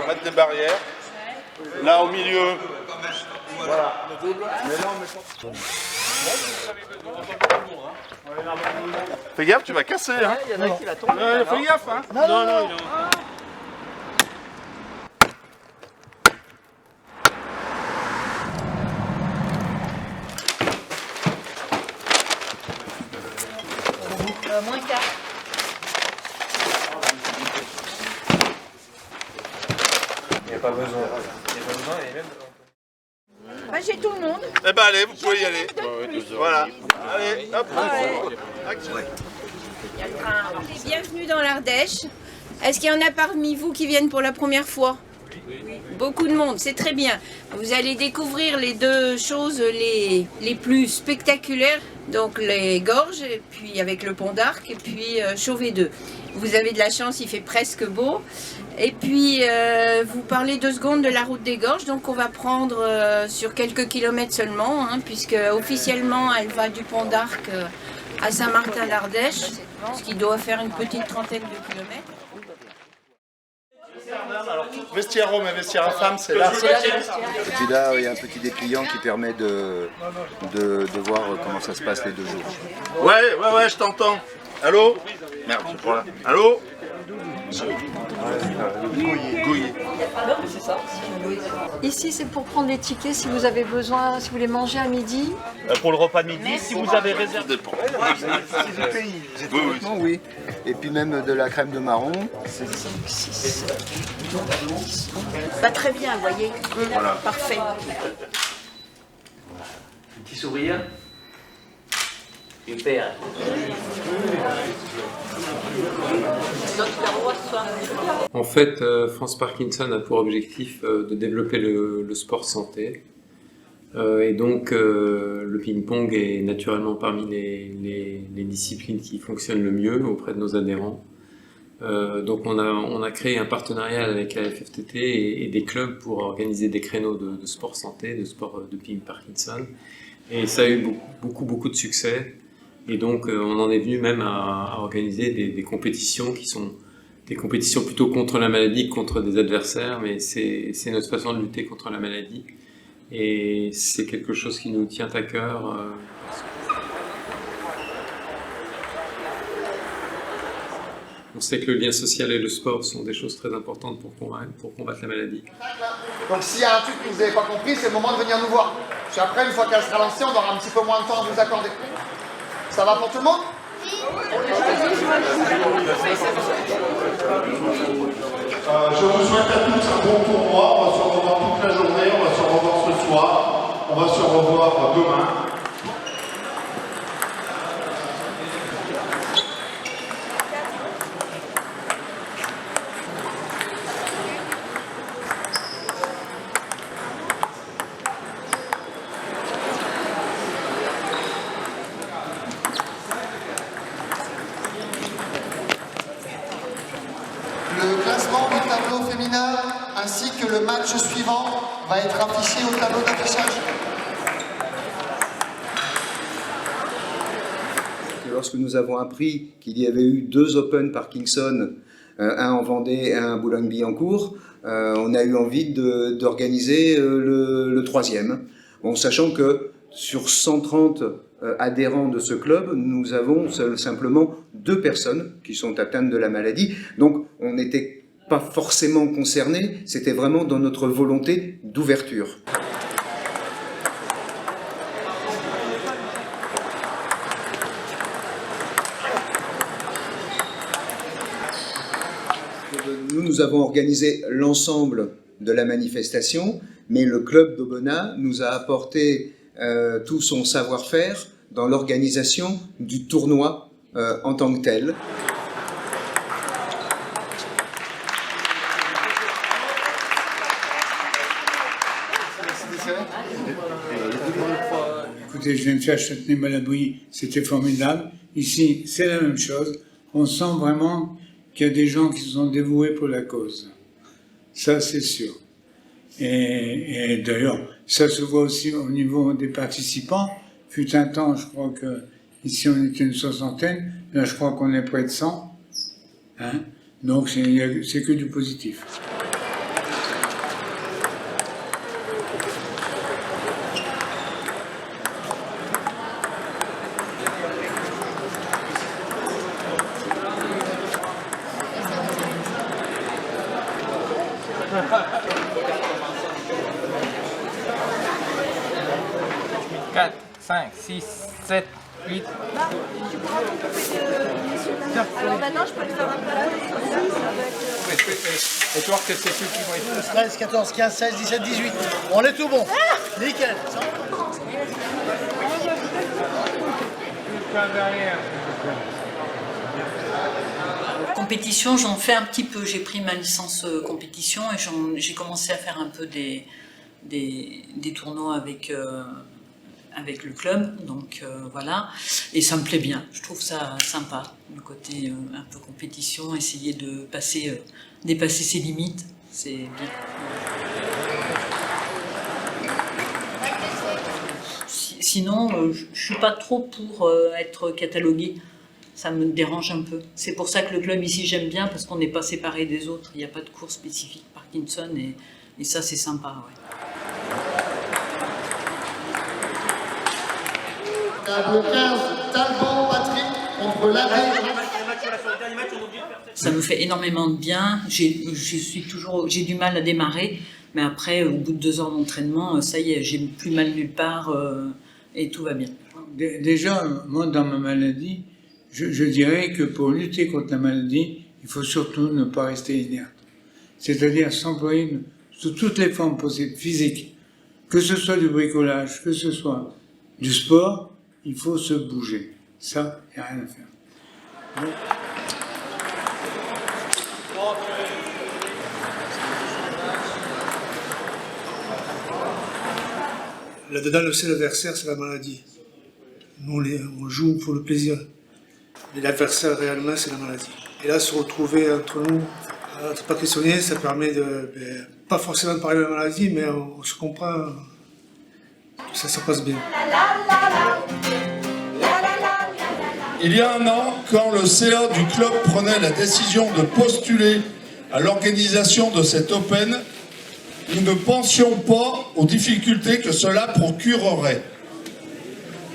faut mettre des barrières. Là au milieu. Voilà. Mais là, on met... Fais gaffe, tu vas casser. Hein. Il y en a qui va tomber. Fais gaffe. Hein. Non. Moins 4. Il n'y a pas besoin. Et même... Bah, j'ai tout le monde. Eh ben allez, vous pouvez y aller. Voilà. Allez, hop. Bienvenue dans l'Ardèche. Est-ce qu'il y en a parmi vous qui viennent pour la première fois? Beaucoup de monde, c'est très bien. Vous allez découvrir les deux choses les plus spectaculaires, donc les gorges, et puis avec le pont d'Arc, et puis Chauvet 2. Vous avez de la chance, il fait presque beau. Et puis, vous parlez 2 secondes de la route des gorges, donc on va prendre sur quelques kilomètres seulement, hein, puisque officiellement elle va du pont d'Arc à Saint-Martin-d'Ardèche, ce qui doit faire une petite trentaine de kilomètres. Vestiaire homme et vestiaire femme, c'est là. Et puis là, il y a un petit dépliant qui permet de voir comment ça se passe les 2 jours. Ouais, je t'entends. Allô? Merde, je suis pas là. Allô? Gouillet. Ici, c'est pour prendre les tickets si vous avez besoin, si vous voulez manger à midi. Pour le repas de midi, si vous avez réservé... Oui. Et puis même de la crème de marron. Pas très bien, vous voyez. Voilà. Parfait. Petit sourire. Super. En fait, France Parkinson a pour objectif de développer le sport santé. Et donc, le ping-pong est naturellement parmi les disciplines qui fonctionnent le mieux auprès de nos adhérents. Donc, on a créé un partenariat avec la FFTT et des clubs pour organiser des créneaux de sport santé, de sport de ping Parkinson. Et ça a eu beaucoup de succès. Et donc, on en est venu même à organiser des compétitions qui sont des compétitions plutôt contre la maladie que contre des adversaires, mais c'est notre façon de lutter contre la maladie. Et c'est quelque chose qui nous tient à cœur. On sait que le lien social et le sport sont des choses très importantes pour combattre la maladie. Donc s'il y a un truc que vous n'avez pas compris, c'est le moment de venir nous voir. Puis après, une fois qu'elle sera lancée, on aura un petit peu moins de temps à vous accorder. Ça va pour tout le monde? Je vous souhaite à tous un bon tournoi. On va se revoir toute la journée, on va se revoir ce soir, on va se revoir demain. Le classement du tableau féminin ainsi que le match suivant va être affiché au tableau d'affichage. Lorsque nous avons appris qu'il y avait eu 2 Open Parkinson, un en Vendée et un à Boulogne-Billancourt, on a eu envie d'organiser le 3e. Bon, sachant que sur 130 adhérents de ce club, nous avons simplement 2 personnes qui sont atteintes de la maladie. Donc on n'était pas forcément concernés, c'était vraiment dans notre volonté d'ouverture. Nous avons organisé l'ensemble de la manifestation, mais le club d'Aubenas nous a apporté tout son savoir-faire dans l'organisation du tournoi en tant que tel. Écoutez, je viens de faire Châtenay-Malabry, c'était formidable. Ici, c'est la même chose. On sent vraiment qu'il y a des gens qui se sont dévoués pour la cause. Ça, c'est sûr. Et d'ailleurs, ça se voit aussi au niveau des participants. Fut un temps, je crois que ici on était une 60aine, là je crois qu'on est près de 100. Hein? Donc c'est que du positif. 4, 5, 6, 7, 8. Alors maintenant, je peux le faire un peu à la tête comme ça, ça va être... Et tu vois que c'est ceux qui vont être... 13, 14, 15, 16, 17, 18. On est tout bon. Nickel. Compétition, j'en fais un petit peu. J'ai pris ma licence compétition et j'ai commencé à faire un peu des tournois avec le club. Donc voilà. Et ça me plaît bien. Je trouve ça sympa, le côté un peu compétition, essayer de dépasser ses limites. C'est bien. Sinon, je suis pas trop pour être cataloguée. Ça me dérange un peu. C'est pour ça que le club ici, j'aime bien, parce qu'on n'est pas séparés des autres. Il n'y a pas de cours spécifique Parkinson, et ça, c'est sympa. Ouais. Tableau 15, Talbot, Patrick, contre l'Ardèche. Ça me fait énormément de bien. J'ai du mal à démarrer, mais après, au bout de 2 heures d'entraînement, ça y est, j'ai plus mal nulle part et tout va bien. Déjà, moi, dans ma maladie, je dirais que pour lutter contre la maladie, il faut surtout ne pas rester inerte. C'est-à-dire s'employer sous toutes les formes possibles, physiques, que ce soit du bricolage, que ce soit du sport, il faut se bouger. Ça, il n'y a rien à faire. Donc, Là-dedans, le seul adversaire, c'est la maladie. Nous, on joue pour le plaisir. Mais l'adversaire, réellement, c'est la maladie. Et là, se retrouver entre nous, entre Parkinsoniens, ça permet de, pas forcément de parler de la maladie, mais on se comprend. Ça se passe bien. Il y a un an, quand le CA du club prenait la décision de postuler à l'organisation de cet Open, nous ne pensions pas aux difficultés que cela procurerait.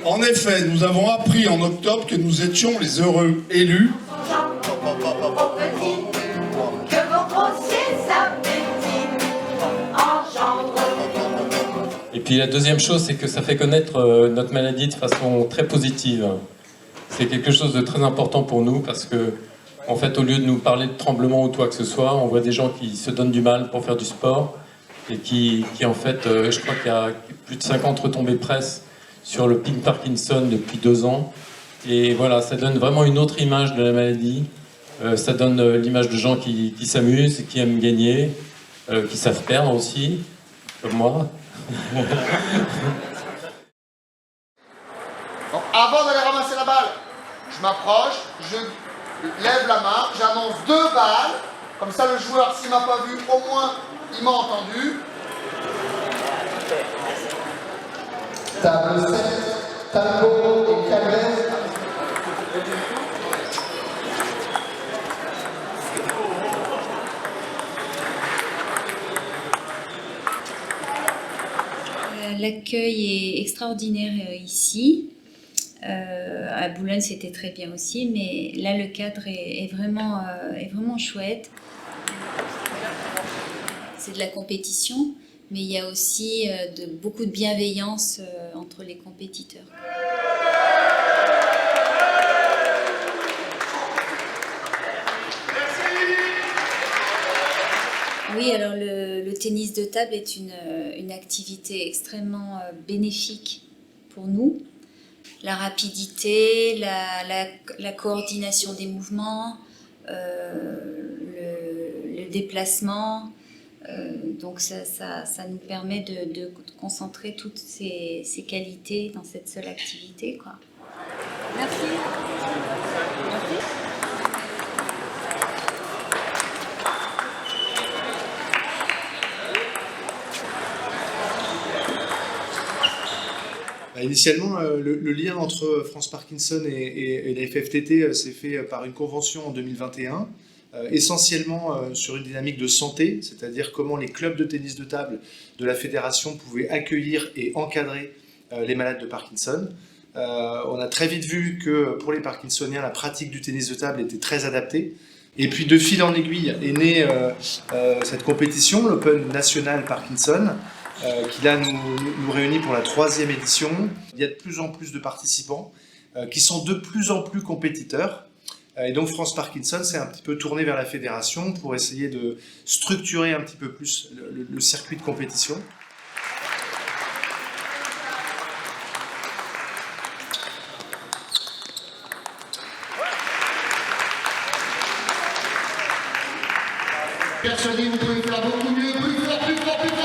En effet, nous avons appris en octobre que nous étions les heureux élus. Et puis la deuxième chose, c'est que ça fait connaître notre maladie de façon très positive. C'est quelque chose de très important pour nous parce que, en fait, au lieu de nous parler de tremblement ou quoi que ce soit, on voit des gens qui se donnent du mal pour faire du sport et qui en fait, je crois qu'il y a plus de 50 retombées presse sur le ping Parkinson depuis 2 ans. Et voilà, ça donne vraiment une autre image de la maladie. Ça donne l'image de gens qui s'amusent, qui aiment gagner, qui savent perdre aussi, comme moi. Donc, avant d'aller ramasser la balle, je m'approche, je lève la main, j'annonce 2 balles. Comme ça, le joueur, s'il m'a pas vu, au moins, il m'a entendu. Table 7, Talbot et Calvez. L'accueil est extraordinaire ici. À Boulogne, c'était très bien aussi, mais là, le cadre est vraiment chouette. C'est de la compétition, mais il y a aussi beaucoup de bienveillance entre les compétiteurs. Oui, alors le tennis de table est une activité extrêmement bénéfique pour nous. La rapidité, la coordination des mouvements, le déplacement. Donc ça nous permet de concentrer toutes ces qualités dans cette seule activité, quoi. Merci. Merci. Initialement, le lien entre France Parkinson et la FFTT s'est fait par une convention en 2021, essentiellement sur une dynamique de santé, c'est-à-dire comment les clubs de tennis de table de la fédération pouvaient accueillir et encadrer les malades de Parkinson. On a très vite vu que pour les Parkinsoniens, la pratique du tennis de table était très adaptée. Et puis de fil en aiguille est née cette compétition, l'Open National Parkinson, qui là nous réunit pour la 3e édition. Il y a de plus en plus de participants qui sont de plus en plus compétiteurs. Et donc France Parkinson s'est un petit peu tourné vers la fédération pour essayer de structurer un petit peu plus le circuit de compétition. Persuadez, vous pouvez faire beaucoup mieux, plus fort, plus fort, plus fort.